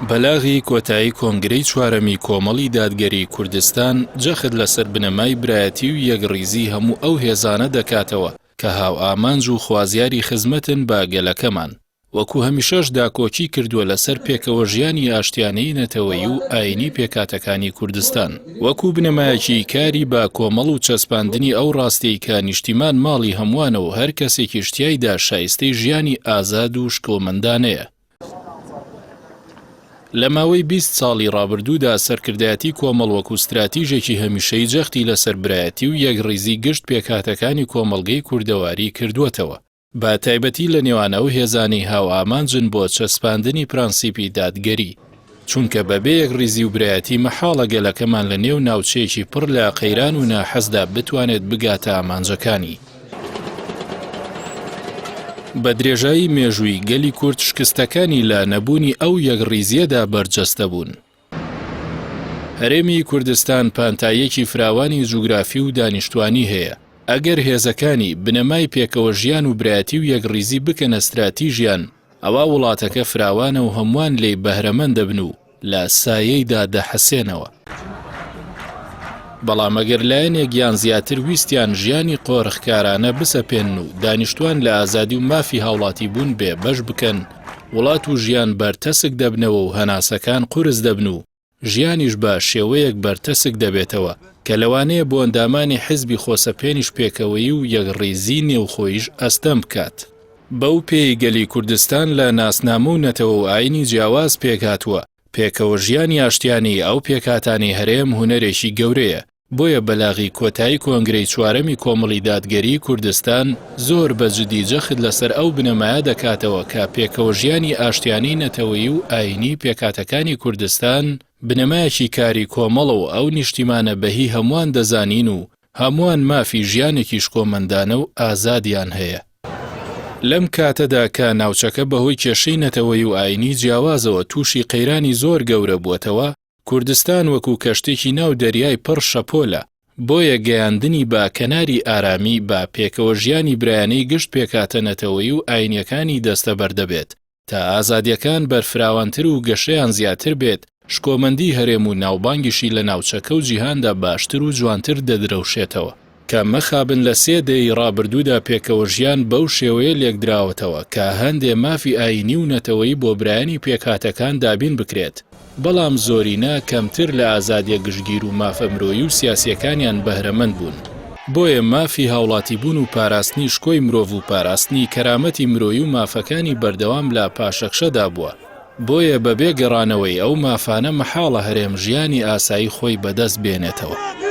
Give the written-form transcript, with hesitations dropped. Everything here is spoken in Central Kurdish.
بەلاغی کۆتایی کۆنگرەی چوارەمی کۆمەڵی دادگەری کوردستان جەخت لەسەر بنەمای برایەتی و یەکڕیزی هەموو ئەو هێزانە دەکاتەوە کە هاو ئامانج و خوازیاری خزمەتن بە گەلەکەمان. وەکو هەمیشەش داکۆچی کردووە لەسەر پێکەوە ژیانی ئاشتیانەی نەتەوەیی و ئاینی پێکاتەکانی کوردستان، وەکو بنەمایەکی کاری با کۆمەڵ و چەسپاندنی ئەو ڕاستەی کە نیشتیمان ماڵی هەمووانە و هەر کەسێکی شتیایدا شایستەی ژیانی ئازاد و شکڵمەندانەیە. لە ماوەی 20 ساڵی ڕابردوودا سەرکردایەتی کۆمەڵ وەکو استراتیژێکی هەمیشەی جەختی لەسەر برایەتی و یەکڕیزی گشت پێکاتەکانی کۆمەڵگەی کوردەواری کردووەتەوە، با تایبەتی لە نێوانە و هێزانی هاو ئامانجن بۆ چەسپاندنی پرانسیپی دادگەری، چونکە بەبێ یەکڕیزی و برایەتی مەحاڵە گەلەکەمان لە نێو ناوچەیەکی پڕ لە قەیران و ناحەزدا بتوانێت بگاتە ئامانجەکانی. بە درێژایی مێژووی گەلی کورد شکستەکانی لە نەبوونی ئەو یەکڕیزیەدا بەرجەستە بوون. هەرێمی کوردستان پانتاییەکی فراوانی جوگرافی و دانیشتوانی هەیە. ئەگەر هێزەکانی بنەمای پێکەوە ژیان و برایەتی و یەکڕیزی بکەنە استراتیژیان، ئەوە وڵاتەکە فراوانە و هەمووان لێی بەهرەمەند دەبن و لە سایەیدا دەحەسێنەوە. بەڵام ئەگەر لایەنێک یان زیاتر ویستیان ژیانی قۆڕخکارانە بسەپێن و دانیشتوان لە ئازادی و مافی هاوڵاتی بوون بێ بەش بکەن، وڵات و ژیان بەرتەسک دەبنەوە و هەناسەکان قورس دەبن و ژیانیش بە شێوەیەک بەرتەسک دەبێتەوە کە لەوانەیە بۆ ئەندامانی حیزبی خۆسەپێنیش پێکەوەیی و یەکڕیزی نێوخۆیش ئەستەم بکات. بەو پێی گەلی کوردستان لە ناسنامە و نەتەوە و ئاینی جیاواز پێکهاتووە. پێکەوە ژیانی ئاشتیانی ئەو پێکاتانی هەرێم هونەرێکی گەورەیە. بۆیە بەلاغی کۆتایی کۆنگرەی چوارەمی کۆمەڵی دادگەری کوردستان زۆر بەجددی جەخت لەسەر ئەو بنەمایە دەکاتەوە کە پێکەوە ژیانی ئاشتیانی نەتەوەیی و ئاینی پێکاتەکانی کوردستان بنەمایەکی کاری کۆمەڵە و ئەو نیشتیمانە بەهی هەمووان دەزانین و هەمووان مافی ژیانێکی شکۆمەندانە و ئازادیان هەیە. لەم کاتەدا کە ناوچەکە بەهۆی کێشەی نەتەوەیی و ئاینی جیاوازەوە تووشی قەیرانی زۆر گەورە بووەتەوە، کوردستان وەکو کەشتێکی ناو دەریای پڕ شەپۆلە، بۆیە گەیاندنی با کەناری ئارامی با پێکەوە ژیانی برایانەی گشت پێکاتە نەتەوەیی و ئاینیەکانی دەستەبەردەبێت تا ئازادیەکان بەرفراوانتر و گەشەیان زیاتر بێت، شکۆمەندی هەرێم و ناوبانگیشی لە ناوچەکە و جیهاندا باشتر و جوانتر دەدرەوشێتەوە. کە مەخابن لە 3 دەی ڕابردوودا پێکەوە ژیان بەو شێوەیە لێکدراوەتەوە کە هەندێ مافی ئاینی و نەتەوەیی بۆ برایانی پێکاتەکان دابین بکرێت، بەڵام زۆرینە کەمتر لە ئازادیە گشتگیر و مافەمرۆیی و سیاسیەکانیان بەهرەمەند بوون. بۆیە مافی هاوڵاتی بوون و پاراستنی شکۆی مرۆڤ و پاراستنی کەرامەتی مرۆیی و مافەکانی بەردەوام لە پاشەخشەدا بووە. بۆیە بەبێ گەڕانەوەی ئەو مافانە مەحاڵە هەرێم ژیانی ئاسایی خۆی بەدەست بێنێتەوە.